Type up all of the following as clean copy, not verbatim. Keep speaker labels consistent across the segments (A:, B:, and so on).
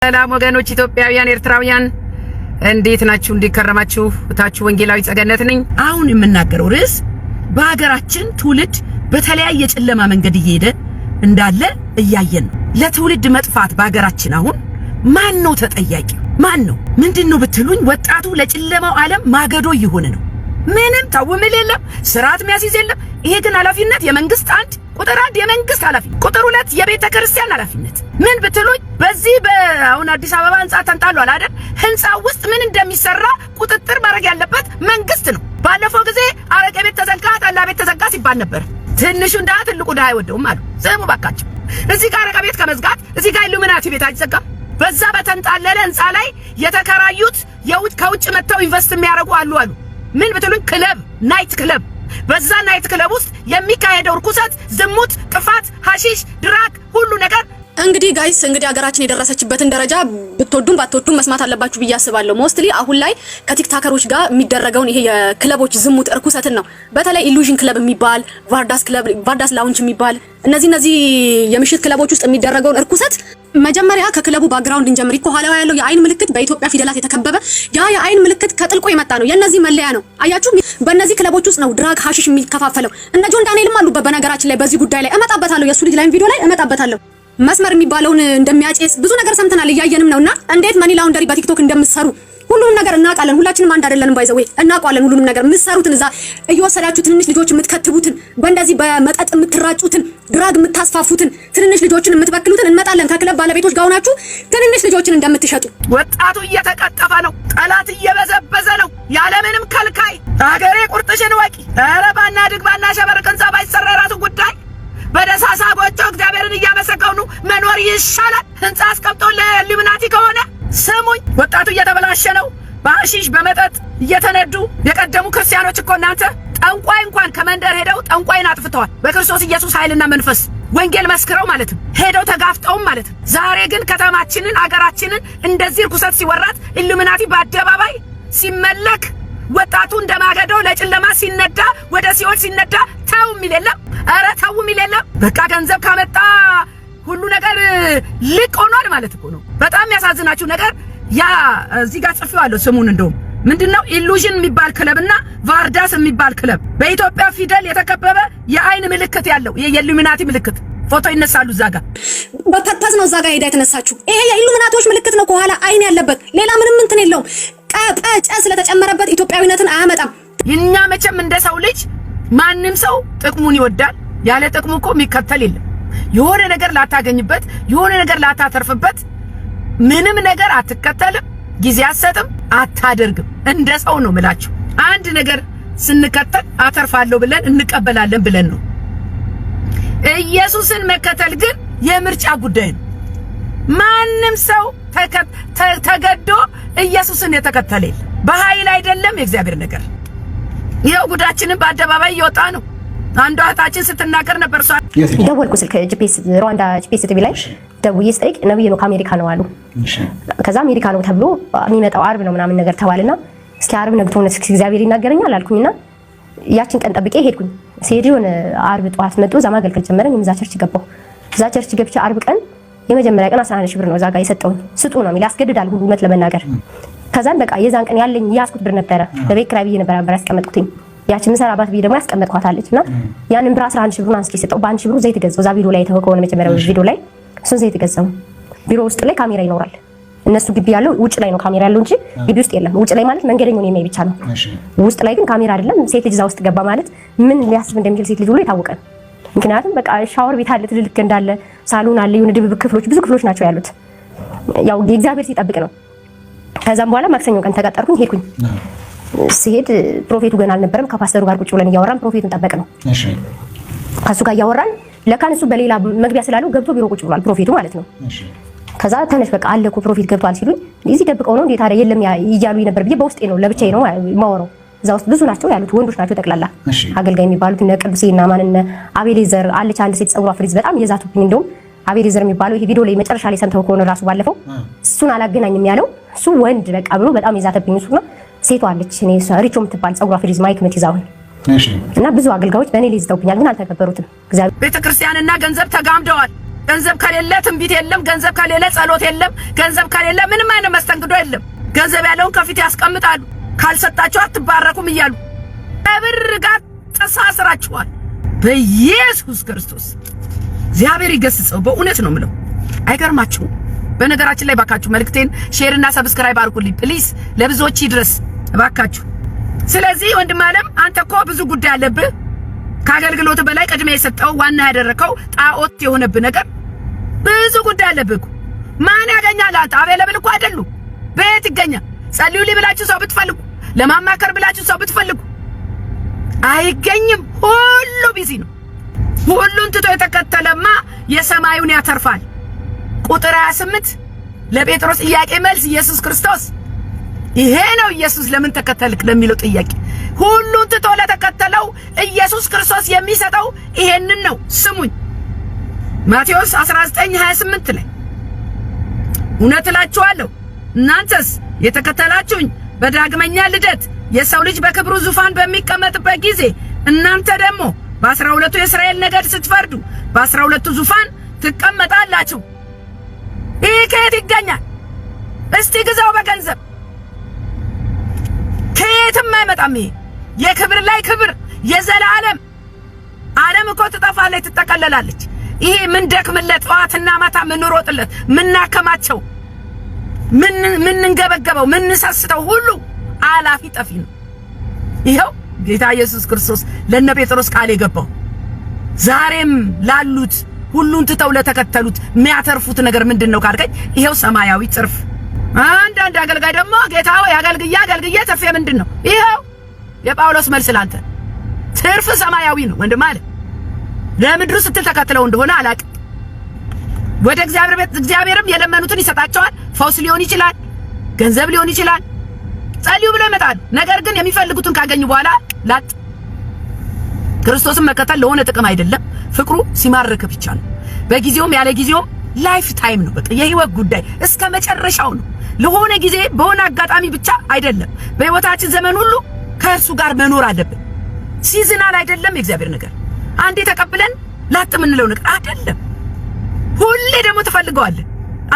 A: ሰላም ወገኖች ኢትዮጵያውያን ኤርትራውያን እንዴት ናችሁ? እንዲከረማችሁ ታችሁ ወንጌላዊ ጸገነት ነኝ። አሁን የምናገረው ርዕስ በሀገራችን ትውልድ በተለያየ ጨለማ መንገድ እየሄደ እንዳለ እያየን ነው። ለትውልድ መጥፋት በሀገራችን አሁን ማን ነው ተጠያቂ? ማን ነው? ምንድነው ብትሉኝ ወጣቱ ለጨለማው ዓለም ማገዶ እየሆነ ነው። ምንም ታውምል የለም፣ ስርዓት የሚያስይዝ የለም። ይሄ ግን ኃላፊነት የመንግስት አንድ ቁጥር 1 የመንግስት ኃላፊነት፣ ቁጥር 2 የቤተ ክርስቲያን ኃላፊነት። ምን ብትሉኝ በዚህ በአሁን አዲስ አበባ ህንጻ ተንጣሏል አይደል? ህንጻ ውስጥ ምን እንደሚሰራ ቁጥጥር ማድረግ ያለበት መንግስት ነው። ባለፈው ጊዜ አረቄ ቤት ተዘጋ፣ ጠላ ቤት ተዘጋ ሲባል ነበር። ትንሹ እንዳ ትልቁ ዳ አይወደውም አሉ። ስሙ ባካችሁ። እዚህ ጋር አረቄ ቤት ከመዝጋት እዚህ ጋር ኢሉሚናቲ ቤት አይዘጋም። በዛ በተንጣለለ ህንጻ ላይ የተከራዩት ከውጭ መጥተው ኢንቨስት የሚያደርጉ አሉ። ምን ብትሉኝ ክለብ፣ ናይት ክለብ። በዛ ናይት ክለብ ውስጥ የሚካሄደው ርኩሰት፣ ዝሙት፣ ጥፋት፣ ሐሺሽ፣ ድራግ ሁሉ ነገር
B: እንግዲህ ጋይስ ሀገራችን የደረሰችበትን ደረጃ ብትወዱም ባትወዱም መስማት አለባችሁ ብዬ አስባለሁ። ሞስትሊ አሁን ላይ ከቲክታከሮች ጋር የሚደረገውን ይሄ የክለቦች ዝሙት እርኩሰትን ነው። በተለይ ኢሉዥን ክለብ የሚባል ቫርዳስ ላውንጅ የሚባል እነዚህ የምሽት ክለቦች ውስጥ የሚደረገውን እርኩሰት መጀመሪያ ከክለቡ ባክግራውንድ እንጀምር። ከኋላው ያለው የአይን ምልክት በኢትዮጵያ ፊደላት የተከበበ ያ የአይን ምልክት ከጥልቆ የመጣ ነው። የነዚህ መለያ ነው። አያችሁ፣ በእነዚህ ክለቦች ውስጥ ነው ድራግ ሐሺሽ የሚከፋፈለው። እነ ጆን ዳንኤልም አሉበት። በነገራችን ላይ በዚህ ጉዳይ ላይ እመጣበታለሁ። የሱ ልጅ ላይ ቪዲዮ ላይ እመጣበታለሁ። መስመር የሚባለውን እንደሚያጨስ ብዙ ነገር ሰምተናል፣ እያየንም ነውና እንዴት መኒ ላውንደሪ በቲክቶክ እንደምትሰሩ ሁሉንም ነገር እናውቃለን። ሁላችንም አንድ አይደለንም። ባይዘው እናውቃለን ሁሉንም ነገር የምትሰሩትን፣ እዛ እየወሰዳችሁ ትንንሽ ልጆች የምትከትቡትን፣ በእንደዚህ በመጠጥ የምትራጩትን፣ ድራግ የምታስፋፉትን፣ ትንንሽ ልጆችን የምትበክሉትን እንመጣለን። ከክለብ ባለቤቶች ጋር ሆናችሁ ትንንሽ ልጆችን እንደምትሸጡ።
A: ወጣቱ እየተቀጠፈ ነው። ጠላት እየበዘበዘ ነው። ያለምንም ከልካይ ሀገሬ ቁርጥሽን ወቂ። ኧረ ባናድግ ባናሸበርቅ ህንጻ ባይሰራ የራሱ ጉዳይ። በደሳሳ ጎጆ እግዚአብሔርን እያመሰገኑ መኖር ይሻላል። ህንጻ አስቀምጦ ለኢሉሚናቲ ከሆነ ስሙኝ፣ ወጣቱ እየተበላሸ ነው። በሐሺሽ በመጠጥ እየተነዱ የቀደሙ ክርስቲያኖች እኮ እናንተ ጠንቋይ እንኳን ከመንደር ሄደው ጠንቋይን አጥፍተዋል። በክርስቶስ ኢየሱስ ኃይልና መንፈስ ወንጌል መስክረው ማለት ነው፣ ሄደው ተጋፍጠውም ማለት ነው። ዛሬ ግን ከተማችንን አገራችንን እንደዚህ ርኩሰት ሲወራት ኢሉሚናቲ በአደባባይ ሲመለክ ወጣቱ እንደማገዶ ለጨለማ ሲነዳ ወደ ሲኦል ሲነዳ ተው የሚል የለም። ኧረ ተው የሚል የለም። በቃ ገንዘብ ካመጣ ሁሉ ነገር ልቅ ሆኗል ማለት እኮ ነው። በጣም የሚያሳዝናችሁ ነገር ያ እዚህ ጋር ጽፌዋለሁ ስሙን። እንደውም ምንድነው ኢሉዥን የሚባል ክለብና ቫርዳስ የሚባል ክለብ በኢትዮጵያ ፊደል የተከበበ የአይን ምልክት ያለው የኢሉሚናቲ ምልክት ፎቶ ይነሳሉ። እዛ ጋር
B: በፐርፐዝ ነው እዛ ጋር ሄዳ የተነሳችሁ። ይሄ የኢሉሚናቲዎች ምልክት ነው፣ ከኋላ አይን ያለበት፣ ሌላ ምንም እንትን የለውም። ቀጨ ስለተጨመረበት ኢትዮጵያዊነትን አያመጣም። እኛ
A: መቼም እንደ ሰው ልጅ ማንም ሰው ጥቅሙን ይወዳል። ያለ ጥቅሙ እኮ የሚከተል የለም። የሆነ ነገር ላታገኝበት፣ የሆነ ነገር ላታተርፍበት ምንም ነገር አትከተልም፣ ጊዜ አትሰጥም፣ አታደርግም። እንደ ሰው ነው ምላችሁ። አንድ ነገር ስንከተል አተርፋለሁ ብለን እንቀበላለን ብለን ነው። ኢየሱስን መከተል ግን የምርጫ ጉዳይ ነው። ማንም ሰው ተገዶ ኢየሱስን የተከተለ የለም። በኃይል አይደለም የእግዚአብሔር ነገር። ይሄው ጉዳችንን በአደባባይ እየወጣ ነው። አንዷ እህታችን ስትናገር ነበር። እሷ
C: ደወልኩ ስልክ ጂፒኤስ ሩዋንዳ ጂፒኤስ ቲቪ ላይ ደውዬ ስጠይቅ ነብይ ነው ከአሜሪካ ነው አሉ። ከዛ አሜሪካ ነው ተብሎ የሚመጣው አርብ ነው ምናምን ነገር ተባለና እስኪ አርብ ነግቶ ነው እግዚአብሔር ይናገረኛል አልኩኝና ያችን ቀን ጠብቄ ሄድኩኝ። ሲሄድ የሆነ አርብ ጠዋት መጥቶ እዛ ማገልገል ጀመረኝ። እዛ ቸርች ገባሁ። እዛ ቸርች ገብቼ አርብ ቀን የመጀመሪያ ቀን 11 ሺህ ብር ነው እዛ ጋር የሰጠውኝ። ስጡ ነው የሚል ያስገድዳል ሁሉ እውነት ለመናገር። ከዛን በቃ የዛን ቀን ያለኝ ያስኩት ብር ነበረ በቤት ኪራይ ብዬ ነበር ያስቀመጥኩትኝ። ያችን ምሰራባት ብዬ ደግሞ ያስቀመጥኳታለችና ያንን ብር 11 ሺህ ብሩን አንስቼ ሰጠው። በ1 ሺህ ብሩ ዘይት ገዛው። እዛ ቪዲዮ ላይ የተወከው ነው መጀመሪያው ቪዲዮ ላይ እሱን ዘይት ገዛው። ቢሮ ውስጥ ላይ ካሜራ ይኖራል። እነሱ ግቢ ያለው ውጭ ላይ ነው ካሜራ ያለው እንጂ ግቢ ውስጥ የለም። ውጭ ላይ ማለት መንገደኛውን የሚያይ ብቻ ነው። ውስጥ ላይ ግን ካሜራ አይደለም። ሴት ልጅ እዛ ውስጥ ገባ ማለት ምን ሊያስብ እንደሚችል ሴት ልጅ ሁሉ የታወቀ። ምክንያቱም በቃ ሻወር ቤት አለ፣ ትልልቅ እንዳለ ሳሎን አለ፣ የሆነ ድብብ ክፍሎች፣ ብዙ ክፍሎች ናቸው ያሉት። ያው የእግዚአብሔር ሲጠብቅ ነው። ከዛም በኋላ ማክሰኞ ቀን ተቀጠርኩኝ፣ ሄድኩኝ። ሲሄድ ፕሮፌቱ ገና አልነበረም። ከፓስተሩ ጋር ቁጭ ብለን እያወራን ፕሮፌቱን ጠበቅ ነው። ከሱ ጋር እያወራን ለካን እሱ በሌላ መግቢያ ስላለው ገብቶ ቢሮ ቁጭ ብሏል ፕሮፌቱ ማለት ነው። ከዛ ተነሽ በቃ አለ እኮ ፕሮፌት ገብቷል ሲሉኝ እዚህ ደብቀው ነው እንዴ ታዲያ የለም እያሉኝ ነበር ብዬ በውስጤ ነው ለብቻዬ ነው የማወራው። እዛ ውስጥ ብዙ ናቸው ያሉት፣ ወንዶች ናቸው ጠቅላላ አገልጋይ የሚባሉት እነ ቅዱሴና ማንነ አቤሌዘር አለች አንድ ሴት ጸጉሯ ፍሪዝ በጣም የዛቱብኝ። እንደውም አቤሌዘር የሚባለው ይሄ ቪዲዮ ላይ መጨረሻ ላይ ሰምተው ከሆነ ራሱ ባለፈው እሱን አላገናኝም ያለው እሱ ወንድ በቃ ብሎ በጣም የዛተብኝ እሱ ነው። ሴቷ አለች እኔ ሪቾ የምትባል ጸጉሯ ፍሪዝ ማይክ ምትይዛውን እና ብዙ አገልጋዮች በእኔ ላይ ይዘውብኛል፣ ግን አልተከበሩትም። እግዚአብሔር
A: ቤተክርስቲያንና ገንዘብ ተጋምደዋል። ገንዘብ ከሌለ ትንቢት የለም። ገንዘብ ከሌለ ጸሎት የለም። ገንዘብ ከሌለ ምንም አይነት መስተንግዶ የለም። ገንዘብ ያለውን ከፊት ያስቀምጣሉ። ካልሰጣችሁ አትባረኩም እያሉ ከብር ጋር ተሳስራችኋል። በኢየሱስ ክርስቶስ እግዚአብሔር ይገስጸው። በእውነት ነው የምለው። አይገርማችሁም? በነገራችን ላይ ባካችሁ መልእክቴን ሼር እና ሰብስክራይብ አድርጉልኝ ፕሊዝ፣ ለብዙዎች ይድረስ ባካችሁ። ስለዚህ ወንድም ዓለም አንተ እኮ ብዙ ጉዳይ አለብህ። ከአገልግሎት በላይ ቅድሚያ የሰጠው ዋና ያደረከው ጣዖት የሆነብህ ነገር ብዙ ጉዳይ አለብህ። ማን ያገኛል? አንተ አቬለብል እኮ አይደሉም። በየት ይገኛል? ጸልዩልኝ ብላችሁ ሰው ብትፈልጉ፣ ለማማከር ብላችሁ ሰው ብትፈልጉ አይገኝም። ሁሉ ቢዚ ነው። ሁሉን ትቶ የተከተለማ የሰማዩን ያተርፋል። ቁጥር 28 ለጴጥሮስ ጥያቄ መልስ ኢየሱስ ክርስቶስ ይሄ ነው። ኢየሱስ ለምን ተከተልክ ለሚለው ጥያቄ ሁሉን ትቶ ለተከተለው ኢየሱስ ክርስቶስ የሚሰጠው ይሄንን ነው። ስሙኝ፣ ማቴዎስ 19:28 ላይ እውነት እላችኋለሁ እናንተስ የተከተላችሁኝ በዳግመኛ ልደት የሰው ልጅ በክብሩ ዙፋን በሚቀመጥበት ጊዜ እናንተ ደግሞ በ12ቱ የእስራኤል ነገድ ስትፈርዱ በ12ቱ ዙፋን ትቀመጣላችሁ። ይሄ ከየት ይገኛል? እስቲ ግዛው በገንዘብ ከየትም አይመጣም። ይሄ የክብር ላይ ክብር የዘላለም ዓለም እኮ ትጠፋለች፣ ትጠቀለላለች። ይሄ ምን ደክምለት ጠዋትና ማታ ምን ሮጥለት ምን ናከማቸው ምን እንገበገበው ምን እንሰስተው ሁሉ አላፊ ጠፊ ነው። ይሄው ጌታ ኢየሱስ ክርስቶስ ለነ ጴጥሮስ ቃል የገባው ዛሬም ላሉት ሁሉን ትተው ለተከተሉት የሚያተርፉት ነገር ምንድነው ካልከኝ ይሄው ሰማያዊ ትርፍ። አንዳንድ አገልጋይ ደግሞ ጌታ ሆይ አገልግዬ ትርፌ ምንድነው? ይሄው የጳውሎስ መልስ ላንተ ትርፍ ሰማያዊ ነው ወንድም አለ። ለምድሩ ስትል ተከትለው እንደሆነ አላቅ ወደ እግዚአብሔር ቤት እግዚአብሔርም የለመኑትን ይሰጣቸዋል። ፈውስ ሊሆን ይችላል፣ ገንዘብ ሊሆን ይችላል። ጸልዩ ብለው ይመጣሉ። ነገር ግን የሚፈልጉትን ካገኙ በኋላ ላጥ ክርስቶስን መከተል ለሆነ ጥቅም አይደለም። ፍቅሩ ሲማርክ ብቻ ነው። በጊዜውም ያለ ጊዜውም ላይፍ ታይም ነው። በቃ የህይወት ጉዳይ እስከ መጨረሻው ነው። ለሆነ ጊዜ በሆነ አጋጣሚ ብቻ አይደለም። በህይወታችን ዘመን ሁሉ ከእርሱ ጋር መኖር አለብን። ሲዝናል አይደለም የእግዚአብሔር ነገር። አንዴ ተቀብለን ላጥ የምንለው ነገር አይደለም። ሁሌ ደግሞ ትፈልገዋለህ።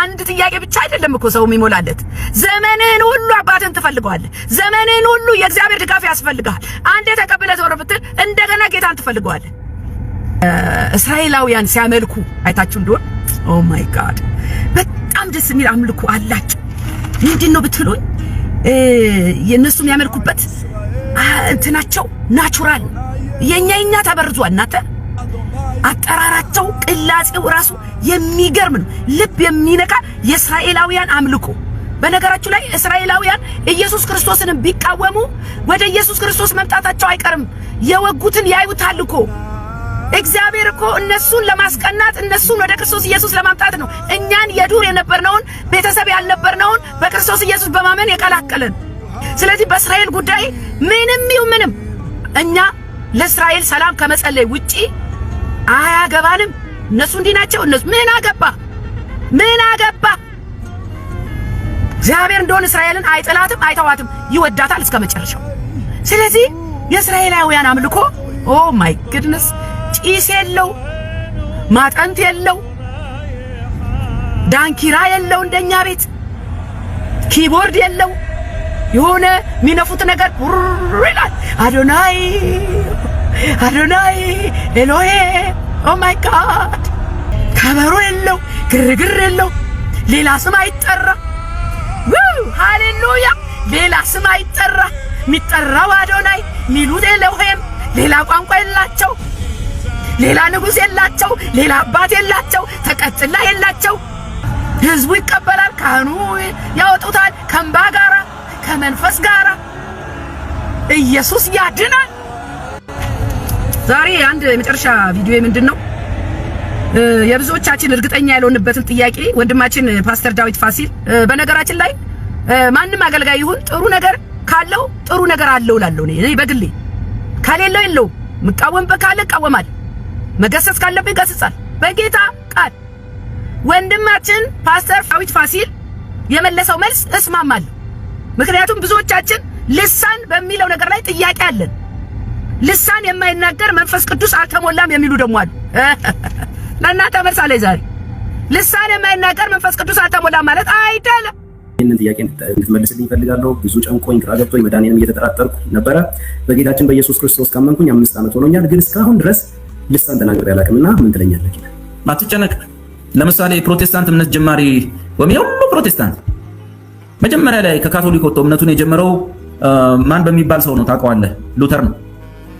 A: አንድ ጥያቄ ብቻ አይደለም እኮ ሰው የሚሞላለት። ዘመንህን ሁሉ አባትን ትፈልገዋለህ። ዘመንህን ሁሉ የእግዚአብሔር ድጋፍ ያስፈልጋል። አንዴ ተቀብለህ ዞር ብትል እንደገና ጌታን ትፈልገዋለህ። እስራኤላውያን ሲያመልኩ አይታችሁ እንደሆነ ኦ ማይ ጋድ በጣም ደስ የሚል አምልኮ አላቸው። ምንድነው ብትሉኝ የነሱ የሚያመልኩበት እንትናቸው ናቹራል። የኛ ተበርዟል። እናንተ አጠራራቸው ቅላጼው ራሱ የሚገርም ነው። ልብ የሚነካ የእስራኤላውያን አምልኮ። በነገራችሁ ላይ እስራኤላውያን ኢየሱስ ክርስቶስን ቢቃወሙ ወደ ኢየሱስ ክርስቶስ መምጣታቸው አይቀርም። የወጉትን ያዩታል እኮ። እግዚአብሔር እኮ እነሱን ለማስቀናት እነሱን ወደ ክርስቶስ ኢየሱስ ለማምጣት ነው እኛን የዱር የነበርነውን ቤተሰብ ያልነበርነውን በክርስቶስ ኢየሱስ በማመን የቀላቀለን። ስለዚህ በእስራኤል ጉዳይ ምንም እኛ ለእስራኤል ሰላም ከመጸለይ ውጪ አያገባንም። እነሱ እንዲህ ናቸው። እነሱ ምን አገባ? እግዚአብሔር እንደሆነ እስራኤልን አይጥላትም፣ አይተዋትም፣ ይወዳታል እስከ መጨረሻው። ስለዚህ የእስራኤላውያን አምልኮ ኦ ማይ ጉድነስ ጭስ የለው፣ ማጠንት የለው፣ ዳንኪራ የለው፣ እንደኛ ቤት ኪቦርድ የለው። የሆነ ሚነፉት ነገር ይላል። አዶናይ ኤሎሄ ኦ ማይ ጋድ። ከበሮ የለው፣ ግርግር የለው፣ ሌላ ስም አይጠራ። ሃሌሉያ! ሌላ ስም አይጠራ። የሚጠራው አዶናይ ሚሉት ኤሎሄም። ሌላ ቋንቋ የላቸው፣ ሌላ ንጉሥ የላቸው፣ ሌላ አባት የላቸው፣ ተቀጥላ የላቸው። ህዝቡ ይቀበላል፣ ካህኑ ያወጡታል፣ ከእንባ ጋራ ከመንፈስ ጋራ። ኢየሱስ ያድናል። ዛሬ አንድ የመጨረሻ ቪዲዮ ምንድነው የብዙዎቻችን እርግጠኛ ያልሆንበትን ጥያቄ ወንድማችን ፓስተር ዳዊት ፋሲል፣ በነገራችን ላይ ማንም አገልጋይ ይሁን ጥሩ ነገር ካለው ጥሩ ነገር አለው እላለሁ እኔ በግሌ። ከሌለው የለው። መቃወምበት ካለ እቃወማለሁ፣ መገሰጽ ካለብኝ ገስጻል በጌታ ቃል። ወንድማችን ፓስተር ዳዊት ፋሲል የመለሰው መልስ እስማማለሁ። ምክንያቱም ብዙዎቻችን ልሳን በሚለው ነገር ላይ ጥያቄ አለን። ልሳን የማይናገር መንፈስ ቅዱስ አልተሞላም የሚሉ ደግሞ አሉ። ለእናንተ መልስ አለኝ ዛሬ። ልሳን የማይናገር መንፈስ ቅዱስ አልተሞላም ማለት አይደለም።
D: ይህንን ጥያቄ እንድትመልስልኝ እፈልጋለሁ። ብዙ ጨንቆኝ ግራ ገብቶኝ መድኃኒዓለም እየተጠራጠርኩ ነበረ። በጌታችን በኢየሱስ ክርስቶስ ካመንኩኝ 5 ዓመት ሆኖኛል፣ ግን እስካሁን ድረስ ልሳን ተናግሬ አላውቅምና ምን ትለኛለህ?
E: አትጨነቅ። ለምሳሌ ፕሮቴስታንት እምነት ጀማሪ ወይም የሁሉ ፕሮቴስታንት መጀመሪያ ላይ ከካቶሊክ ወጥቶ እምነቱን የጀመረው ማን በሚባል ሰው ነው ታውቀዋለህ? ሉተር ነው።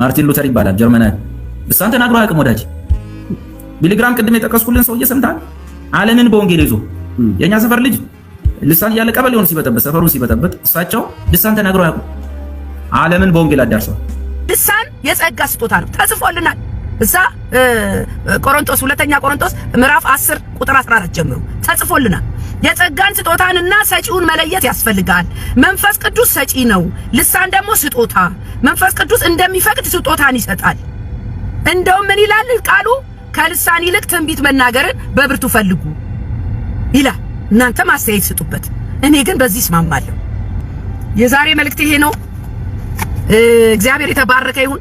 E: ማርቲን ሉተር ይባላል፣ ጀርመናዊ። ልሳን ተናግሮ አያውቅም ወዳጅ። ቢሊግራም ቅድም የጠቀስኩልን ሰው እየሰምታል ዓለምን በወንጌል ይዞ የኛ ሰፈር ልጅ ልሳን እያለ ቀበሌውን ሲበጠበጥ ሰፈሩን ሲበጠበጥ እሳቸው ልሳን ተናግሮ አያውቁም። ዓለምን በወንጌል አዳርሰዋል።
A: ልሳን የጸጋ ስጦታ ነው፣ ተጽፎልናል። እዛ ቆሮንቶስ ሁለተኛ ቆሮንቶስ ምዕራፍ 10 ቁጥር 14 ጀምሮ ተጽፎልናል። የጸጋን ስጦታንና ሰጪውን መለየት ያስፈልጋል። መንፈስ ቅዱስ ሰጪ ነው፣ ልሳን ደግሞ ስጦታ። መንፈስ ቅዱስ እንደሚፈቅድ ስጦታን ይሰጣል። እንደውም ምን ይላል ቃሉ? ከልሳን ይልቅ ትንቢት መናገርን በብርቱ ፈልጉ ይላል። እናንተ ማስተያየት ስጡበት። እኔ ግን በዚህ እስማማለሁ። የዛሬ መልእክት ይሄ ነው። እግዚአብሔር የተባረከ ይሁን።